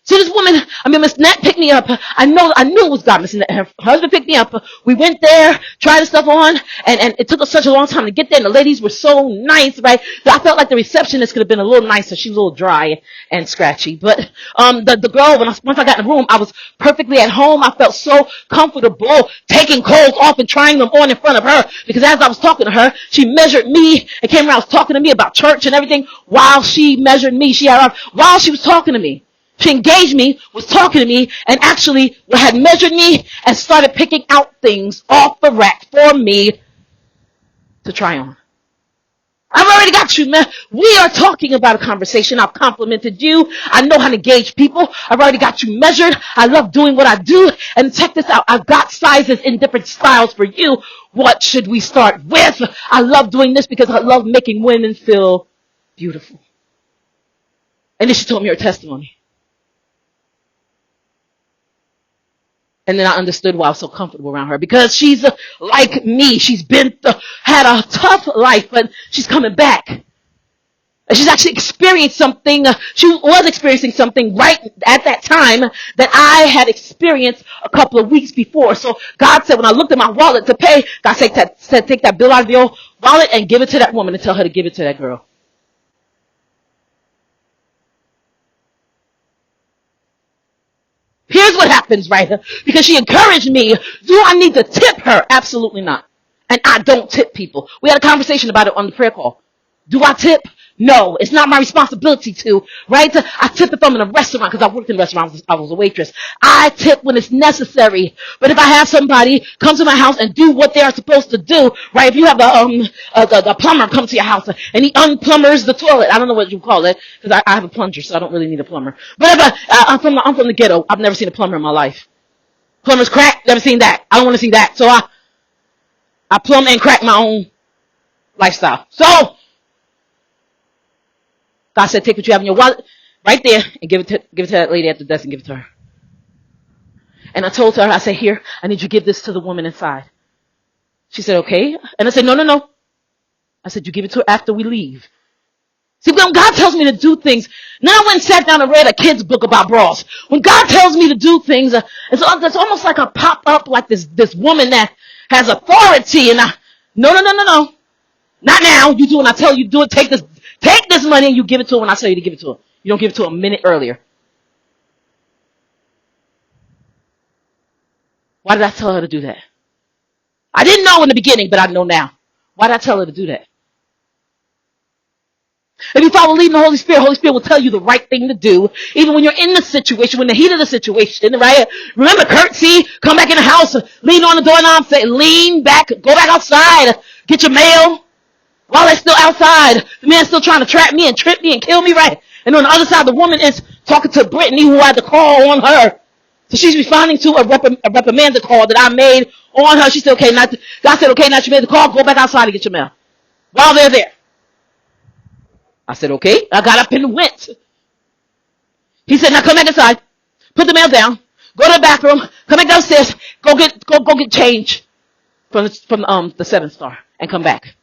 So this woman, Miss Nat picked me up. I knew it was God. Miss Nat, her husband picked me up. We went there, tried the stuff on, and it took us such a long time to get there. And the ladies were so nice, right? I felt like the receptionist could have been a little nicer. She was a little dry and scratchy. But the girl, once I got in the room, I was perfectly at home. I felt so comfortable taking clothes off and trying them on in front of her. Because as I was talking to her, she measured me and came around, was talking to me about church and everything while she measured me. While she was talking to me. She engaged me, was talking to me, and actually had measured me and started picking out things off the rack for me to try on. I've already got you, man. We are talking about a conversation. I've complimented you. I know how to gauge people. I've already got you measured. I love doing what I do. And check this out. I've got sizes in different styles for you. What should we start with? I love doing this because I love making women feel beautiful. And then she told me her testimony. And then I understood why I was so comfortable around her. Because she's like me. She's had a tough life, but she's coming back. And she's actually experienced something. She was experiencing something right at that time that I had experienced a couple of weeks before. So God said, when I looked at my wallet to pay, God said, take that bill out of your wallet and give it to that woman and tell her to give it to that girl. Here's what happens, right? Because she encouraged me. Do I need to tip her? Absolutely not. And I don't tip people. We had a conversation about it on the prayer call. Do I tip? No, it's not my responsibility to, right? I tip if I'm in a restaurant because I worked in restaurants. I was a waitress. I tip when it's necessary. But if I have somebody come to my house and do what they are supposed to do, right? If you have the plumber come to your house and he unplumbers the toilet, I don't know what you call it because I have a plunger, so I don't really need a plumber. But if I'm from the ghetto, I've never seen a plumber in my life. Plumber's crack, never seen that. I don't want to see that. So I plumb and crack my own lifestyle. So God said, take what you have in your wallet right there and give it to that lady at the desk and give it to her. And I told her, I said, here, I need you to give this to the woman inside. She said, okay. And I said, no. I said, you give it to her after we leave. See, when God tells me to do things, now I went and sat down and read a kid's book about bras. When God tells me to do things, it's almost like a pop-up, like this woman that has authority. And no. Not now. You do when I tell you to do it. Take this money and you give it to her when I tell you to give it to her. You don't give it to her a minute earlier. Why did I tell her to do that? I didn't know in the beginning, but I know now. Why did I tell her to do that? If you follow leading the Holy Spirit will tell you the right thing to do, even when you're in the situation, when the heat of the situation, right? Remember, curtsy, come back in the house, lean on the doorknob, say, lean back, go back outside, get your mail. While they're still outside, the man's still trying to trap me and trip me and kill me, right? And on the other side, the woman is talking to Brittany, who had the call on her. So she's responding to a reprimand call that I made on her. She said, okay, God said, okay, now you made the call, go back outside and get your mail. While they're there. I said, okay. I got up and went. He said, now come back inside. Put the mail down. Go to the bathroom. Come back downstairs. Go get change from the 7-star and come back.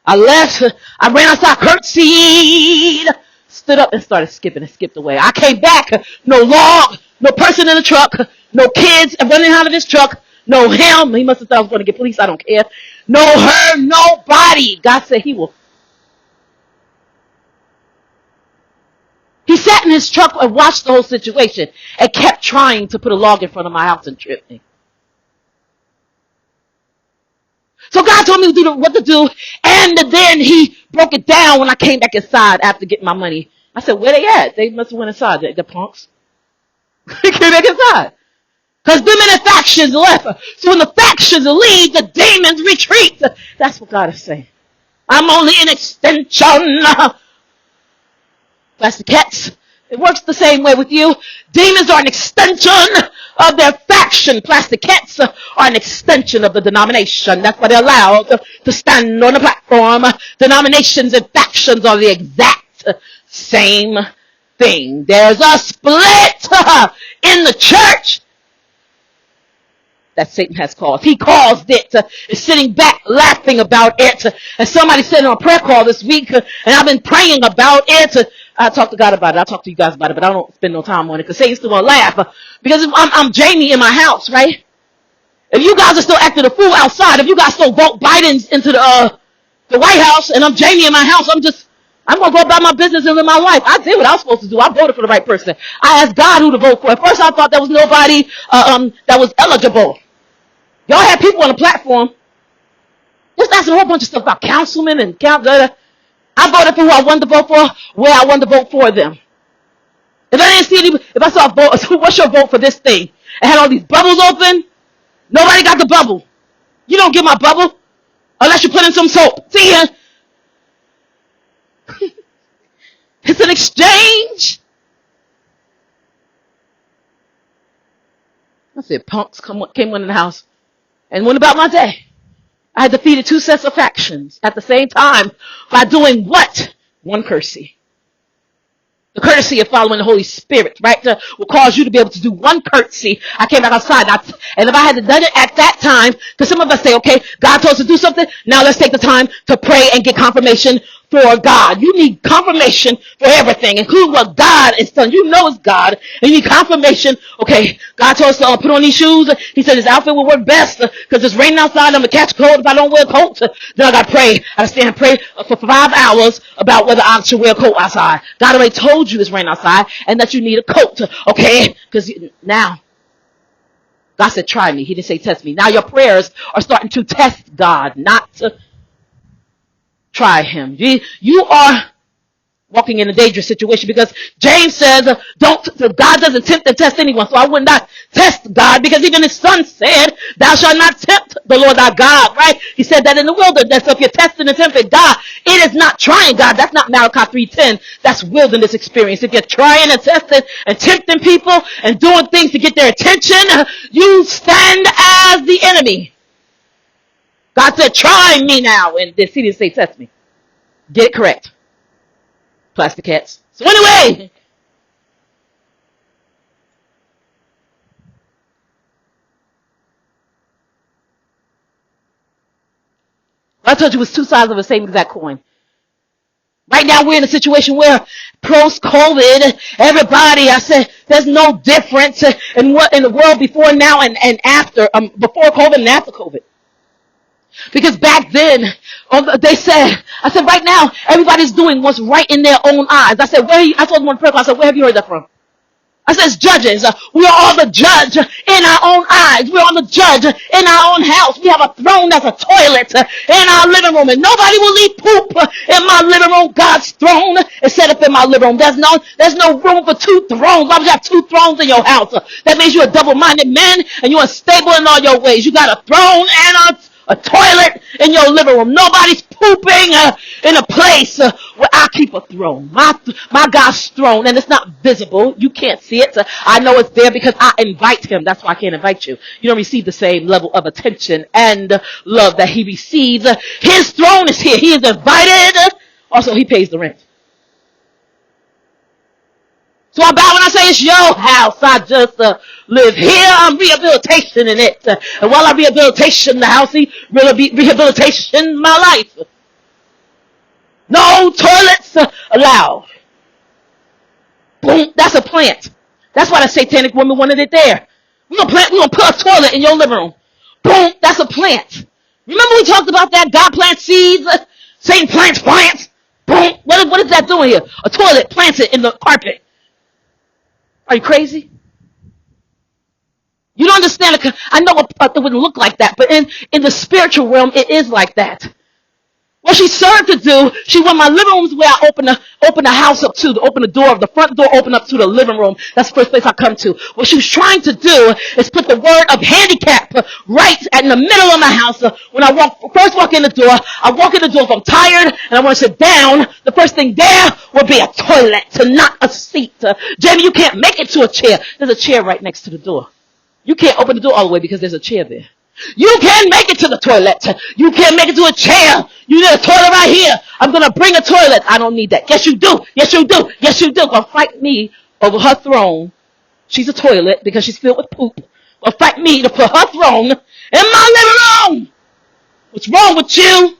I left. I ran outside, curtsied, stood up and started skipping and skipped away. I came back. No log, no person in the truck, no kids running out of this truck, no him. He must have thought I was going to get police. I don't care. No her, nobody. God said he will. He sat in his truck and watched the whole situation and kept trying to put a log in front of my house and trip me. So God told me what to do, and then he broke it down when I came back inside after getting my money. I said, where they at? They must have went inside, the punks. They came back inside. Because them and the factions left. So when the factions leave, the demons retreat. That's what God is saying. I'm only an extension. Plastic cats. It works the same way with you. Demons are an extension of their faction. Plastic cats are an extension of the denomination. That's why they're allowed to stand on the platform. Denominations and factions are the exact same thing. There's a split in the church that Satan has caused. He caused it. Is sitting back laughing about it. And somebody said on a prayer call this week, and I've been praying about it. I talked to God about it. I talk to you guys about it, but I don't spend no time on it because Satan still want to laugh. Because if I'm Jamie in my house, right? If you guys are still acting a fool outside, if you guys still vote Biden into the White House, and I'm Jamie in my house, I'm going to go about my business and live my life. I did what I was supposed to do. I voted for the right person. I asked God who to vote for. At first I thought there was nobody that was eligible. Y'all had people on the platform just asking a whole bunch of stuff about councilmen and I voted for who I wanted to vote for, where I wanted to vote for them. If I didn't see any, if I saw a vote, what's your vote for this thing? And had all these bubbles open, nobody got the bubble. You don't get my bubble unless you put in some soap. See ya. It's an exchange. I said, punks came in the house and went about my day. I had defeated 2 sets of factions at the same time by doing what? One courtesy. The courtesy of following the Holy Spirit, right? Will cause you to be able to do one courtesy. I came back outside, and if I had done it at that time, because some of us say, okay, God told us to do something, now let's take the time to pray and get confirmation for God. You need confirmation for everything, including what God is telling you. You know it's God, and you need confirmation. Okay, God told us to put on these shoes. He said this outfit will work best because it's raining outside. I'm going to catch cold if I don't wear a coat. Then I got to pray. I got to stand and pray for 5 hours about whether I should wear a coat outside. God already told you it's raining outside and that you need a coat. Okay, because now God said, try me. He didn't say test me. Now your prayers are starting to test God, not to try him. You are walking in a dangerous situation because James says, God doesn't tempt and test anyone. So I would not test God because even his son said, thou shalt not tempt the Lord thy God, right? He said that in the wilderness. So if you're testing and tempting God, it is not trying God. That's not Malachi 3:10. That's wilderness experience. If you're trying and testing and tempting people and doing things to get their attention, you stand as the enemy. God said, try me now. And he didn't say test me. Get it correct. Plastic cats. So anyway, I told you it was 2 sides of the same exact coin. Right now we're in a situation where post-COVID, everybody, I said, there's no difference in what in the world before now and after, before COVID and after COVID. Because back then, they said, I said, right now, everybody's doing what's right in their own eyes. I said, I told them on prayer call, I said, where have you heard that from? I said, it's judges. We are all the judge in our own eyes. We're all the judge in our own house. We have a throne that's a toilet in our living room. And nobody will leave poop in my living room. God's throne is set up in my living room. There's no room for 2 thrones. Why would you have 2 thrones in your house? That means you're a double-minded man and you're unstable in all your ways. You got a throne and a toilet in your living room. Nobody's pooping in a place where I keep a throne. My God's throne, and it's not visible. You can't see it. I know it's there because I invite him. That's why I can't invite you. You don't receive the same level of attention and love that he receives. His throne is here. He is invited. Also, he pays the rent. So I bow when I say it's your house. I just live here. I'm rehabilitation in it. And while I rehabilitation the house, he rehabilitation my life. No toilets allowed. Boom. That's a plant. That's why the satanic woman wanted it there. We're gonna put a toilet in your living room. Boom. That's a plant. Remember we talked about that? God plants seeds. Satan plants plants. Boom. What is that doing here? A toilet plants it in the carpet. Are you crazy? You don't understand. I know it wouldn't look like that, but in the spiritual realm, it is like that. What she served to do, she went my living room is where I open the house up to open the door, the front door open up to the living room. That's the first place I come to. What she was trying to do is put the word of handicap right in the middle of my house. When I first walk in the door, if I'm tired and I want to sit down, the first thing there will be a toilet, not a seat. Jamie, you can't make it to a chair. There's a chair right next to the door. You can't open the door all the way because there's a chair there. You can't make it to the toilet. You can't make it to a chair. You need a toilet right here. I'm going to bring a toilet. I don't need that. Yes, you do. Yes, you do. Yes, you do. Gonna fight me over her throne. She's a toilet because she's filled with poop. will fight me to put her throne in my living room. What's wrong with you?